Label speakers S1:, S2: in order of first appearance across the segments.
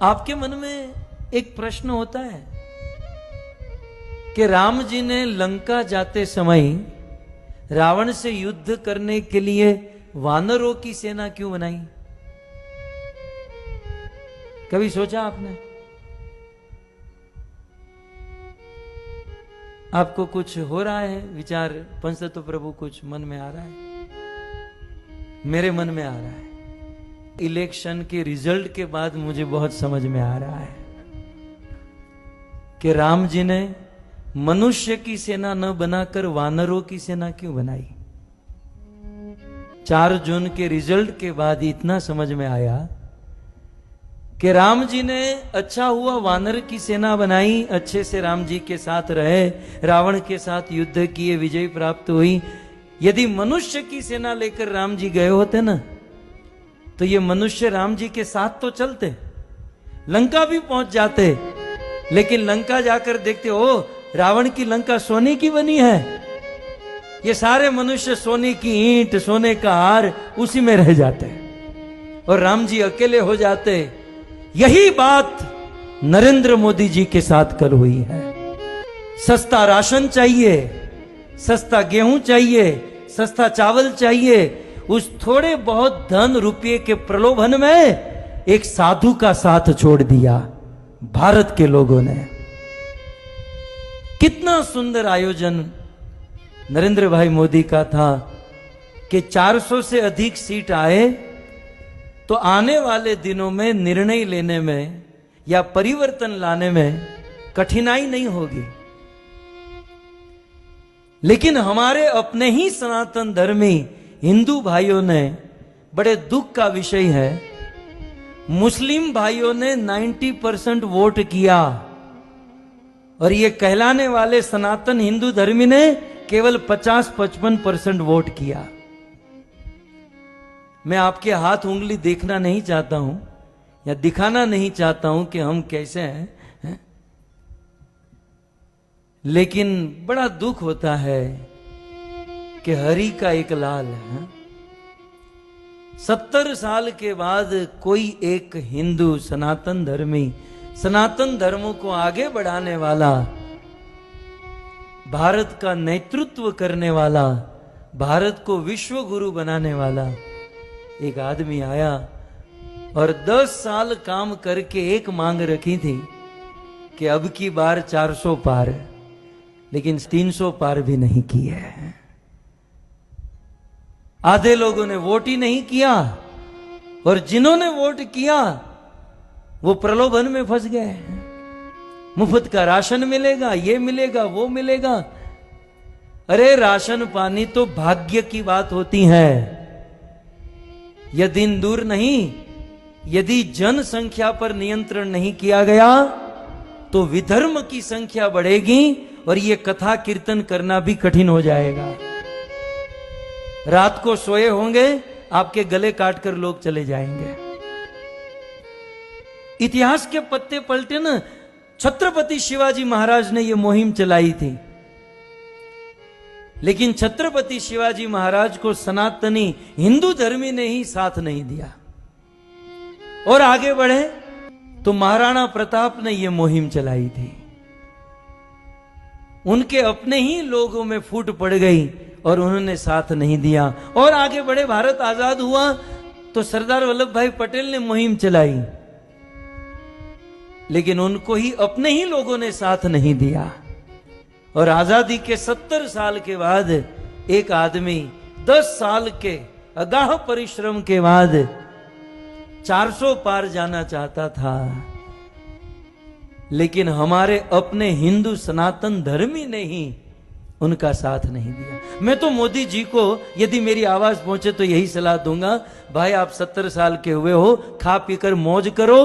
S1: आपके मन में एक प्रश्न होता है कि राम जी ने लंका जाते समय रावण से युद्ध करने के लिए वानरों की सेना क्यों बनाई? कभी सोचा आपने? आपको कुछ हो रहा है विचार पंचतत्व प्रभु, कुछ मन में आ रहा है? मेरे मन में आ रहा है। इलेक्शन के रिजल्ट के बाद मुझे बहुत समझ में आ रहा है कि राम जी ने मनुष्य की सेना न बनाकर वानरों की सेना क्यों बनाई। 4 जून के रिजल्ट के बाद इतना समझ में आया कि राम जी ने अच्छा हुआ वानर की सेना बनाई, अच्छे से राम जी के साथ रहे, रावण के साथ युद्ध किए, विजय प्राप्त हुई। यदि मनुष्य की सेना लेकर राम जी गए होते ना, तो ये मनुष्य राम जी के साथ तो चलते, लंका भी पहुंच जाते, लेकिन लंका जाकर देखते ओ रावण की लंका सोने की बनी है, ये सारे मनुष्य सोने की ईंट, सोने का हार उसी में रह जाते और राम जी अकेले हो जाते। यही बात नरेंद्र मोदी जी के साथ कल हुई है। सस्ता राशन चाहिए, सस्ता गेहूं चाहिए, सस्ता चावल चाहिए, उस थोड़े बहुत धन रुपये के प्रलोभन में एक साधु का साथ छोड़ दिया भारत के लोगों ने। कितना सुंदर आयोजन नरेंद्र भाई मोदी का था कि 400 से अधिक सीट आए तो आने वाले दिनों में निर्णय लेने में या परिवर्तन लाने में कठिनाई नहीं होगी। लेकिन हमारे अपने ही सनातन धर्मी हिंदू भाइयों ने, बड़े दुख का विषय है, मुस्लिम भाइयों ने 90% वोट किया और ये कहलाने वाले सनातन हिंदू धर्मी ने केवल 50-55% वोट किया। मैं आपके हाथ उंगली देखना नहीं चाहता हूं या दिखाना नहीं चाहता हूं कि हम कैसे हैं, लेकिन बड़ा दुख होता है कि हरि का एक लाल है। 70 साल के बाद कोई एक हिंदू सनातन धर्मी, सनातन धर्मों को आगे बढ़ाने वाला, भारत का नेतृत्व करने वाला, भारत को विश्व गुरु बनाने वाला एक आदमी आया और 10 साल काम करके एक मांग रखी थी कि अब की बार 400 पार, लेकिन 300 पार भी नहीं की है। आधे लोगों ने वोट ही नहीं किया और जिन्होंने वोट किया वो प्रलोभन में फंस गए। मुफ्त का राशन मिलेगा, ये मिलेगा, वो मिलेगा। अरे राशन पानी तो भाग्य की बात होती है, यह दिन दूर नहीं। यदि जनसंख्या पर नियंत्रण नहीं किया गया तो विधर्म की संख्या बढ़ेगी और यह कथा कीर्तन करना भी कठिन हो जाएगा। रात को सोए होंगे, आपके गले काटकर लोग चले जाएंगे। इतिहास के पत्ते पलटे ना, छत्रपति शिवाजी महाराज ने यह मुहिम चलाई थी, लेकिन छत्रपति शिवाजी महाराज को सनातनी हिंदू धर्मी ने ही साथ नहीं दिया और आगे बढ़े तो महाराणा प्रताप ने यह मुहिम चलाई थी। उनके अपने ही लोगों में फूट पड़ गई और उन्होंने साथ नहीं दिया और आगे बढ़े। भारत आजाद हुआ तो सरदार वल्लभ भाई पटेल ने मुहिम चलाई, लेकिन उनको ही अपने ही लोगों ने साथ नहीं दिया। और आजादी के 70 साल के बाद एक आदमी 10 साल के अगाह परिश्रम के बाद 400 पार जाना चाहता था, लेकिन हमारे अपने हिंदू सनातन धर्मी ने ही उनका साथ नहीं दिया। मैं तो मोदी जी को यदि मेरी आवाज पहुंचे तो यही सलाह दूंगा, भाई आप 70 साल के हुए हो, खा पीकर मौज करो,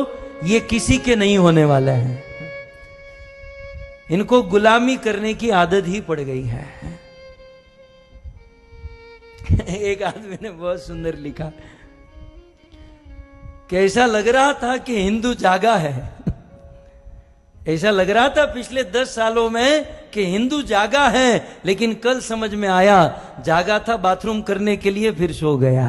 S1: ये किसी के नहीं होने वाला है। इनको गुलामी करने की आदत ही पड़ गई है। एक आदमी ने बहुत सुंदर लिखा कि ऐसा लग रहा था कि हिंदू जागा है। ऐसा लग रहा था पिछले 10 सालों में कि हिंदू जागा है, लेकिन कल समझ में आया जागा था बाथरूम करने के लिए, फिर सो गया।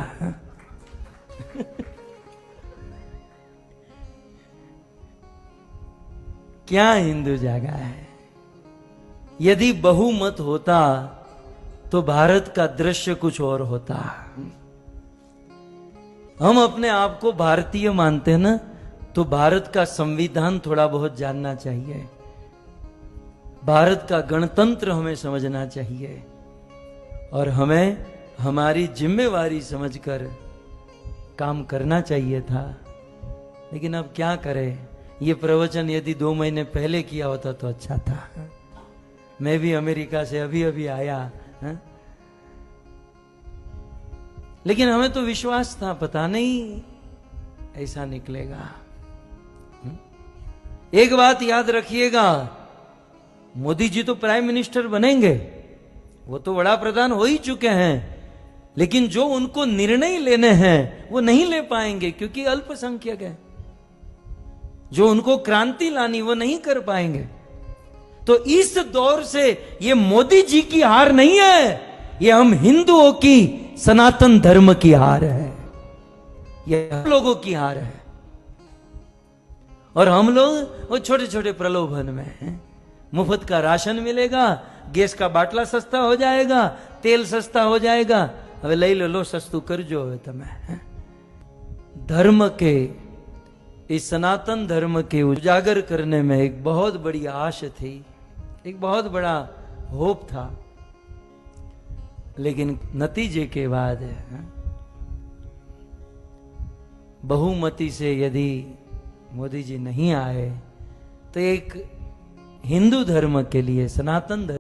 S1: क्या हिंदू जागा है। यदि बहुमत होता तो भारत का दृश्य कुछ और होता। हम अपने आप को भारतीय मानते हैं ना, तो भारत का संविधान थोड़ा बहुत जानना चाहिए, भारत का गणतंत्र हमें समझना चाहिए, और हमें हमारी जिम्मेवारी समझकर काम करना चाहिए था। लेकिन अब क्या करें, ये प्रवचन यदि 2 महीने पहले किया होता तो अच्छा था। मैं भी अमेरिका से अभी अभी आया है? लेकिन हमें तो विश्वास था, पता नहीं ऐसा निकलेगा। एक बात याद रखिएगा, मोदी जी तो प्राइम मिनिस्टर बनेंगे, वो तो बड़ा प्रधान हो ही चुके हैं, लेकिन जो उनको निर्णय लेने हैं वो नहीं ले पाएंगे क्योंकि अल्पसंख्यक है। जो उनको क्रांति लानी वो नहीं कर पाएंगे। तो इस दौर से ये मोदी जी की हार नहीं है, ये हम हिंदुओं की सनातन धर्म की हार है, ये हम लोगों की हार है। और हम लोग वो छोटे छोटे प्रलोभन में हैं। मुफ्त का राशन मिलेगा, गैस का बाटला सस्ता हो जाएगा, तेल सस्ता हो जाएगा, હવે લઈ લો સસ્તું કરજો હવે તમે। धर्म के, इस सनातन धर्म के उजागर करने में एक बहुत बड़ी आश थी, एक बहुत बड़ा होप था, लेकिन नतीजे के बाद बहुमति से यदि मोदी जी नहीं आए तो एक हिंदू धर्म के लिए, सनातन धर्म